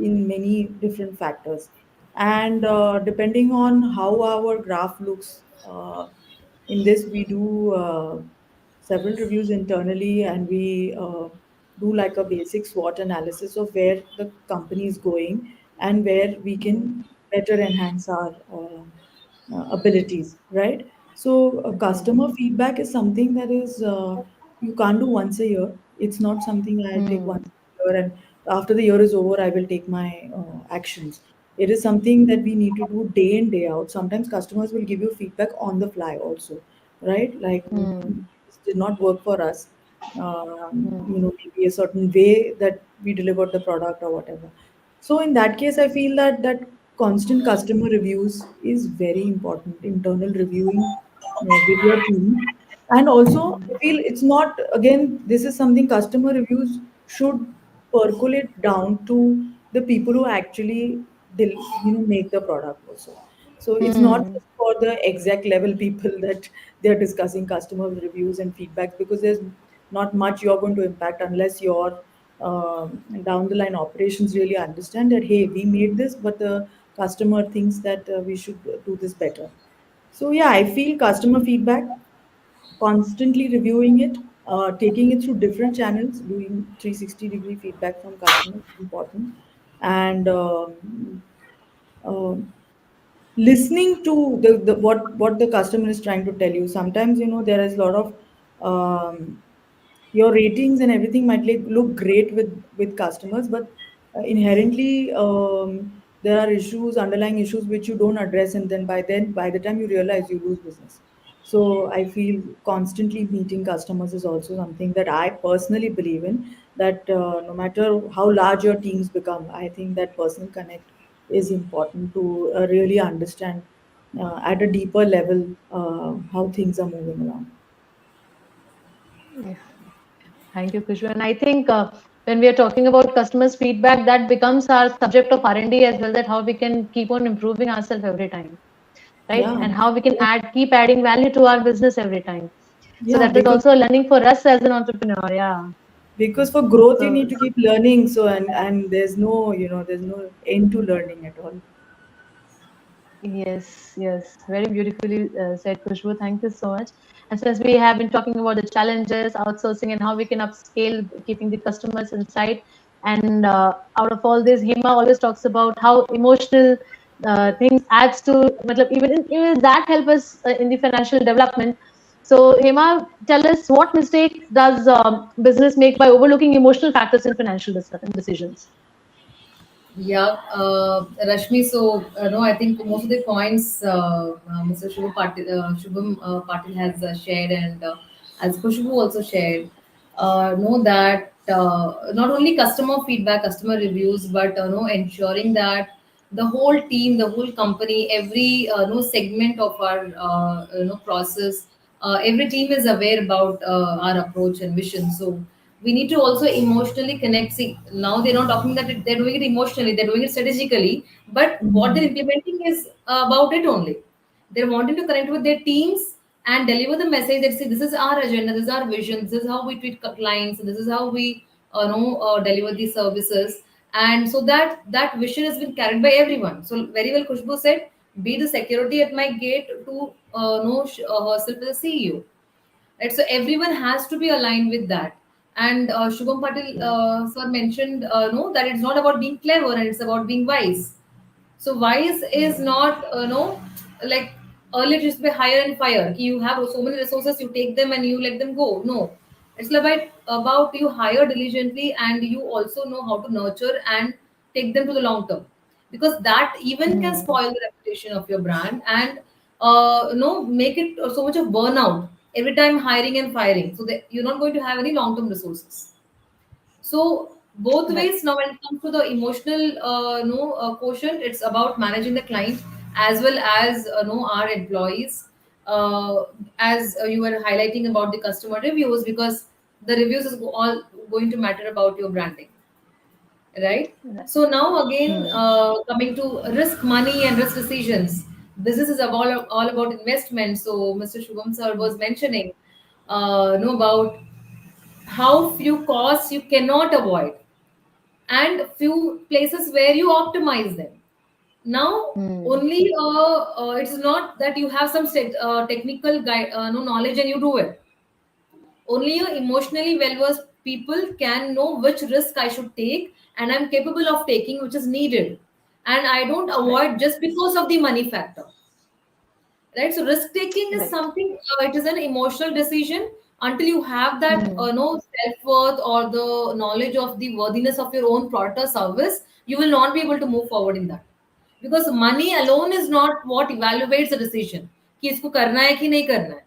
in many different factors, and depending on how our graph looks. In this, we do several reviews internally, and we do like a basic SWOT analysis of where the company is going and where we can better enhance our abilities, right? So, customer feedback is something that is you can't do once a year. It's not something I take Mm. once a year, and after the year is over, I will take my actions. It is something that we need to do day in, day out. Sometimes customers will give you feedback on the fly also, right? Like, Mm. this did not work for us. Mm. Maybe a certain way that we delivered the product or whatever. So in that case, I feel that constant customer reviews is very important. Internal reviewing with your team, and also I feel it's not, again, this is something customer reviews should percolate down to the people who actually make the product also. So it's not Mm. just for the exec level people that they're discussing customer reviews and feedbacks, because there's not much you're going to impact unless your down the line operations really understand that, hey, we made this, but the customer thinks that we should do this better. So yeah, I feel customer feedback, constantly reviewing it, taking it through different channels, doing 360-degree feedback from customers is important, and um listening to the what the customer is trying to tell you. Sometimes there is a lot of your ratings and everything might look great with customers, but inherently there are issues, underlying issues which you don't address, and then by the time you realize, you lose business. So I feel constantly meeting customers is also something that I personally believe in, that no matter how large your teams become, I think that personal connect is important to really understand at a deeper level how things are moving along. Yeah. Thank you, Kushbu. And I think when we are talking about customers' feedback, that becomes our subject of R&D as well, that how we can keep on improving ourselves every time, right? Yeah. And how we can keep adding value to our business every time. So Yeah, that is also a learning for us as an entrepreneur. Yeah. because for growth you So need to keep learning. So and there's no end to learning at all. yes, yes, very beautifully said, Kushbu. Thank you so much. And since we have been talking about the challenges, outsourcing, and how we can upscale, keeping the customers in sight, and out of all this, Hema always talks about how emotional things adds to, matlab, even that help us in the financial development. So, Hema, tell us what mistakes does business make by overlooking emotional factors in financial decisions? Yeah, Rashmi. So, no, I think most of the points Mr. Shubham Patil has shared, and as Khushbu also shared, know that not only customer feedback, customer reviews, but no, ensuring that the whole team, the whole company, every no segment of our process, every team is aware about our approach and vision. So we need to also emotionally connect. See, now they're not talking that they're doing it emotionally, they're doing it strategically, but what they're Mhm. implementing is about it only. They're wanting to connect with their teams and deliver the message that, see, this is our agenda, this is our vision, this is how we treat clients, this is how we deliver these services. And so that vision has been carried by everyone. So very well Kushbu said, be the security at my gate to know herself as a CEO, right? So everyone has to be aligned with that. And Shubham Patil sir mentioned no, that it's not about being clever, and it's about being wise. So wise is not like earlier it used to be hire and fire. You have so many resources, you take them and you let them go. No, it's about you hire diligently, and you also know how to nurture and take them to the long term, because that even can Mm. spoil the reputation of your brand, and make it so much of burnout every time hiring and firing. So that you're not going to have any long term resources. So both Right. ways. Now, when it comes to the emotional quotient, it's about managing the client as well as our employees. As you were highlighting about the customer reviews, because the reviews is all going to matter about your branding, right? Right. So now again, Hmm. coming to risk money and risk decisions, business is all about investment. So Mr. Shubham sir was mentioning about how few costs you cannot avoid and few places where you optimize them. Now Hmm. only it's not that you have some technical guide, no knowledge and you do it. Only a emotionally well-versed people can know which risk I should take and I'm capable of taking, which is needed. And I don't Right. avoid just because of the money factor. Right? So risk taking is Right. something, it is an emotional decision. Until you have that Hmm. no self-worth or the knowledge of the worthiness of your own product or service, you will not be able to move forward in that. Because money alone is not what evaluates the decision कि इसको करना है कि नहीं करना है.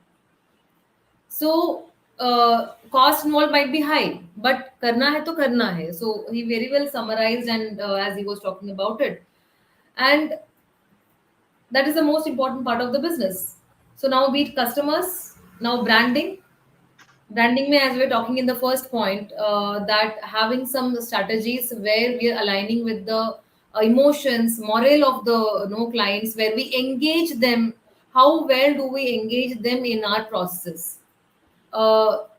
So cost involved might be high, but karna hai to karna hai. So he very well summarized and as he was talking about it, and that is the most important part of the business. So now be it customers, now branding. Branding may, as we were talking in the first point, that having some strategies where we are aligning with the emotions, morale of the clients, where we engage them. How well do we engage them in our processes?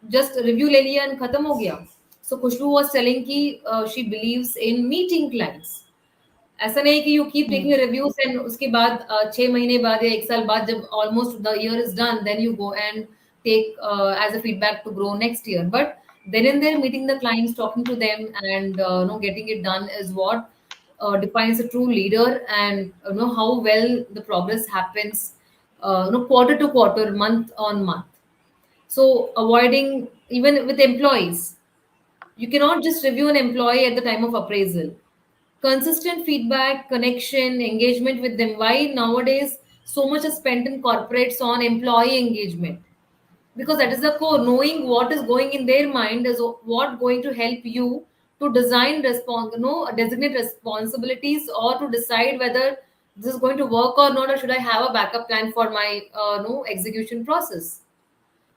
Just review ले लिया and खत्म हो गया. So Khushbu was telling कि she believes in meeting clients. ऐसा नहीं कि you keep taking Hmm. reviews and उसके बाद 6 महीने बाद या 1 साल बाद जब almost the year is done, then you go and take as a feedback to grow next year. But then and there, meeting the clients, talking to them, and getting it done is what defines a true leader, and how well the progress happens, quarter to quarter, month on month. So avoiding even with employees, you cannot just review an employee at the time of appraisal. Consistent feedback, connection, engagement with them. Why nowadays so much is spent in corporates on employee engagement? Because that is the core. Knowing what is going in their mind is what going to help you to design designate responsibilities or to decide whether this is going to work or not, or should I have a backup plan for my no execution process.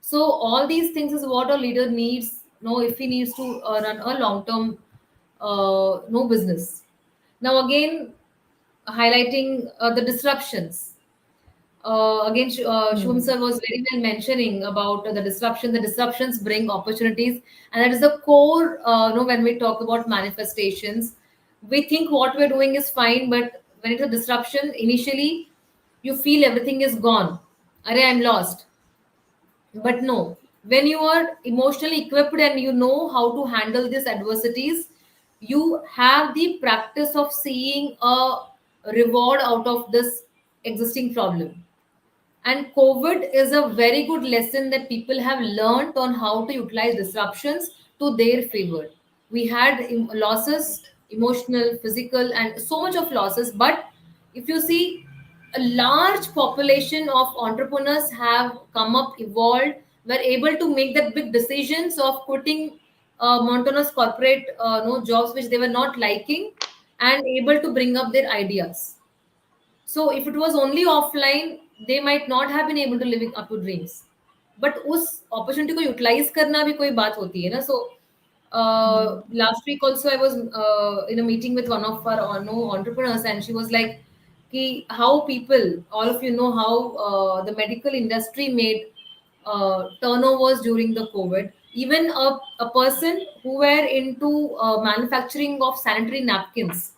So all these things is what a leader needs. No, if he needs to run a long term no business. Now again, highlighting the disruptions. Again, Shubham Hmm. sir was very well mentioning about the disruption. The disruptions bring opportunities, and that is the core. When we talk about manifestations, we think what we're doing is fine, but when it's a disruption, initially you feel everything is gone. Arey, I'm lost. But no, when you are emotionally equipped and you know how to handle these adversities, you have the practice of seeing a reward out of this existing problem. And COVID is a very good lesson that people have learned on how to utilize disruptions to their favor. We had losses, emotional, physical, and so much of losses. But if you see, a large population of entrepreneurs have come up, evolved, were able to make that big decisions of quitting monotonous corporate no jobs which they were not liking, and able to bring up their ideas. So if it was only offline, they might not have been able to living up to dreams. But उस opportunity को utilize करना भी कोई बात होती है ना. So last week also I was in a meeting with one of our entrepreneurs, and she was like, कि how people, all of you know how the medical industry made turnovers during the COVID. Even a person who were into manufacturing of sanitary napkins,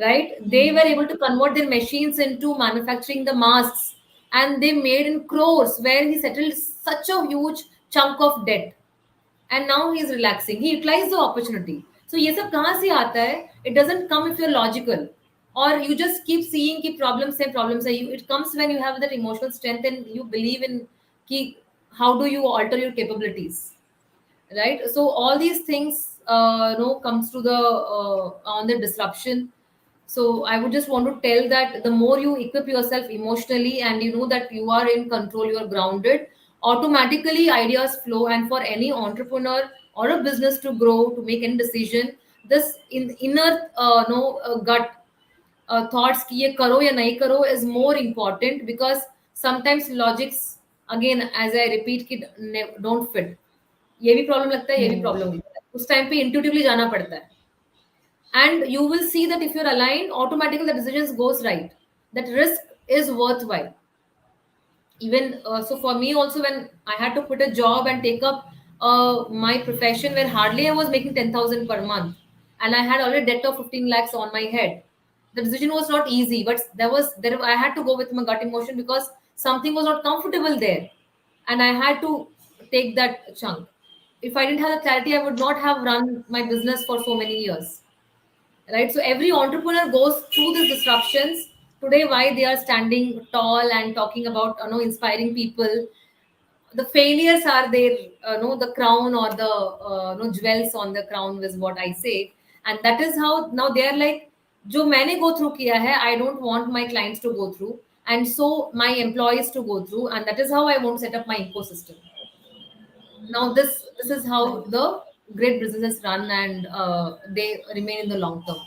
right? They were able to convert their machines into manufacturing the masks, and they made in crores, where he settled such a huge chunk of debt, and now he's relaxing. He utilized the opportunity. So ये सब कहाँ से आता है? It doesn't come if you're logical, or you just keep seeing कि problems है. It comes when you have that emotional strength and you believe in कि how do you alter your capabilities, right? So all these things comes to the on the disruption. So I would just want to tell that the more you equip yourself emotionally and you know that you are in control, you are grounded, automatically ideas flow. And for any entrepreneur or a business to grow, to make any decision, this in inner gut thoughts कि ये करो या नहीं करो is more important, because sometimes logics, again as I repeat, don't fit. ये भी problem लगता है, ये भी प्रॉब्लम लगता है, उस टाइम पे इंट्यूटिवली जाना पड़ता है. And you will see that if you're aligned, automatically the decisions goes right. That risk is worthwhile. Even so, for me also, when I had to quit a job and take up my profession, where hardly I was making 10,000 per month, and I had already debt of 15 lakhs on my head. The decision was not easy, but there I had to go with my gut emotion because something was not comfortable there, and I had to take that chunk. If I didn't have the clarity, I would not have run my business for so many years, right? So every entrepreneur goes through these disruptions. Today, why they are standing tall and talking about inspiring people, the failures are their the crown, or the jewels on the crown is what I say. And that is how now they are like, जो मैंने go through किया है, I don't want my clients to go through, and so my employees to go through, and that is how I want to set up my ecosystem. Now this is how the great businesses run, and they remain in the long term.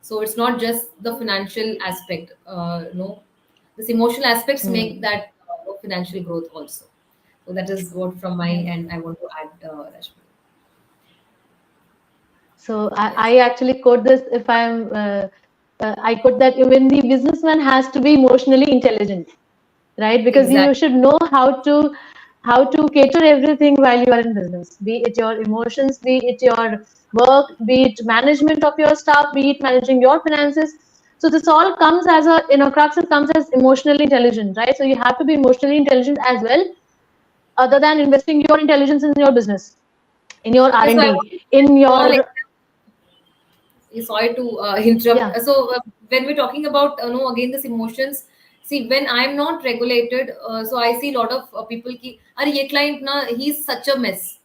So it's not just the financial aspect, this emotional aspects make that financial growth also. So that is what from my end I want to add, Rashmi. So I actually quote this if I quote that even the businessman has to be emotionally intelligent, right? Because you should know how to cater everything while you are in business, be it your emotions, be it your work, be it management of your staff, be it managing your finances. So this all comes as crux, it comes as emotionally intelligent, right? So you have to be emotionally intelligent as well, other than investing your intelligence in your business, in your R&D, in your sorry to interrupt. Yeah. So when we're talking about again this emotions, see, when I'm not regulated, so I see a lot of people ki अरे ये client ना, he's such a mess,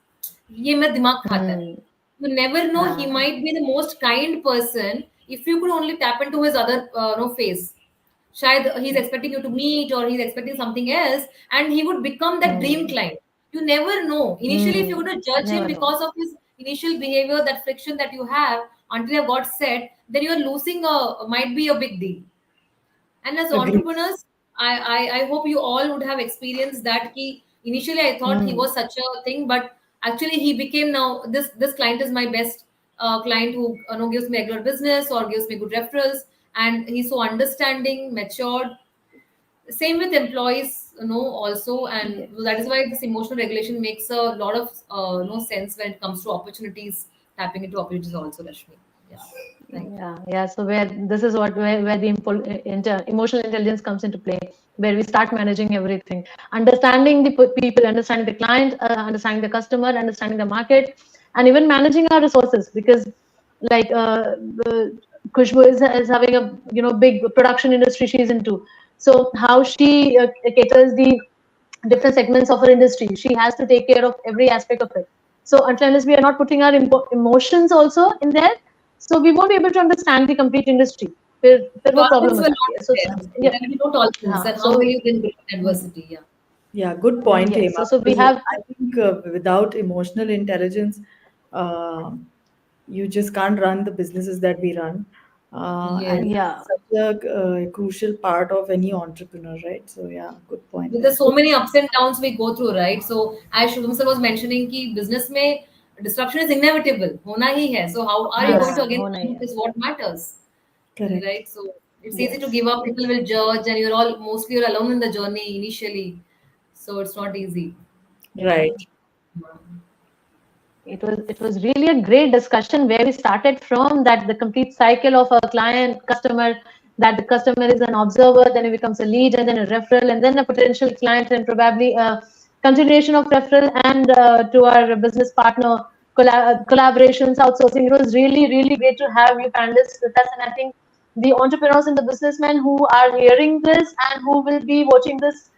ये मेरा दिमाग खाता है. You never know, he might be the most kind person if you could only tap into his other face. शायद he's expecting you to meet, or he's expecting something else, and he would become that dream client. You never know. Initially, if you would judge him because of his initial behavior, that friction that you have until you got set, then you are losing might be a big deal. And as entrepreneurs, I hope you all would have experienced that. Initially I thought he was such a thing, but actually he became, now this client is my best client, who gives me regular business or gives me good referrals, and he's so understanding, matured. Same with employees, also, and that is why this emotional regulation makes a lot of sense when it comes to opportunities, tapping into opportunities also, Rashmi. Yeah. So where the emotional intelligence comes into play, where we start managing everything, understanding the people, understanding the client, understanding the customer, understanding the market, and even managing our resources. Because like Khushbu is having a big production industry she's into. So how she caters the different segments of her industry, she has to take care of every aspect of it. So unless we are not putting our emotions also in there, so we won't be able to understand the complete industry. What problem is that? Yeah, we don't all things, and how will you then build adversity? Yeah. Yeah, good point, Hema. So we have. I think without emotional intelligence, you just can't run the businesses that we run. And it's such a crucial part of any entrepreneur, right? So yeah, good point. There's so many ups and downs we go through, right? So as Shubham sir was mentioning, ki business mein disruption is inevitable, hona hi hai. So how are you going to again is what matters. Correct. Right? So it's easy to give up. People will judge, and you're alone in the journey initially. So it's not easy. Right. It was really a great discussion where we started from that the complete cycle of a client customer, that the customer is an observer, then it becomes a lead, and then a referral, and then a potential client, and probably a continuation of referral, and to our business partner collaborations, outsourcing. It was really, really great to have you panelists with us, and I think the entrepreneurs and the businessmen who are hearing this and who will be watching this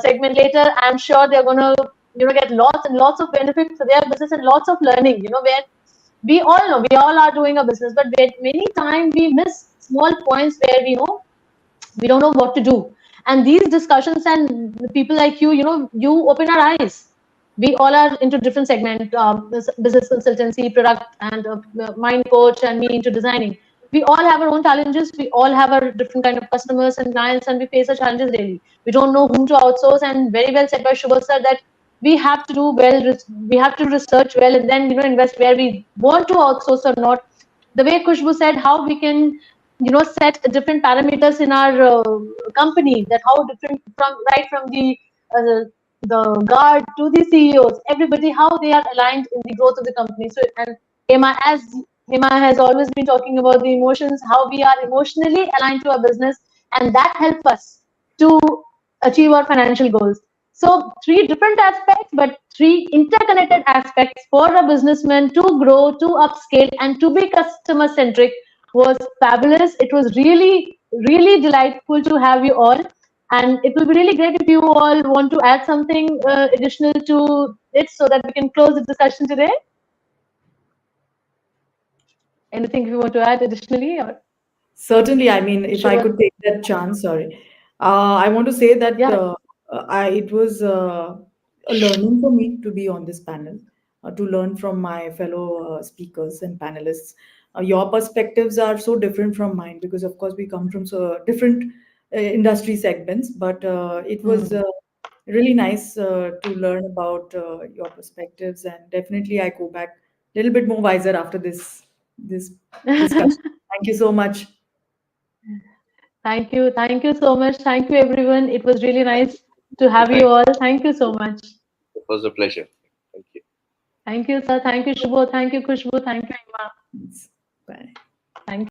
segment later, I'm sure they're going to get lots and lots of benefits for their business and lots of learning, where we all know we all are doing a business, but many times we miss small points where we don't know what to do. And these discussions and people like you you open our eyes. We all are into different segment, business consultancy, product, and mind coach, and me into designing. We all have our own challenges. We all have our different kind of customers and clients, and we face our challenges daily. We don't know whom to outsource, and very well said by Shubha sir that we have to do well. We have to research well, and then invest where we want to outsource or not. The way Khushbu said, how we can set different parameters in our company, that how different from right from uh, the guard to the CEOs, everybody, how they are aligned in the growth of the company. So, and as Hema has always been talking about the emotions, how we are emotionally aligned to our business, and that helps us to achieve our financial goals. So three different aspects, but three interconnected aspects for a businessman to grow, to upscale, and to be customer centric was fabulous. It was really, really delightful to have you all. And it will be really great if you all want to add something additional to it so that we can close the discussion today. Anything you want to add additionally? Or Certainly, I mean, if I sure. could take that chance, sorry. I want to say that Yeah. it was a learning for me to be on this panel, to learn from my fellow speakers and panelists. Your perspectives are so different from mine because, of course, we come from so different industry segments, but it was Hmm. really nice to learn about your perspectives, and definitely I go back a little bit more wiser after this discussion. Thank you so much. Thank you. Thank you so much. Thank you, everyone. It was really nice to have Thank you all. Thank you so much. It was a pleasure. Thank you. Thank you, sir. Thank you, Shubho. Thank you, Khushbu. Thank you, Ima.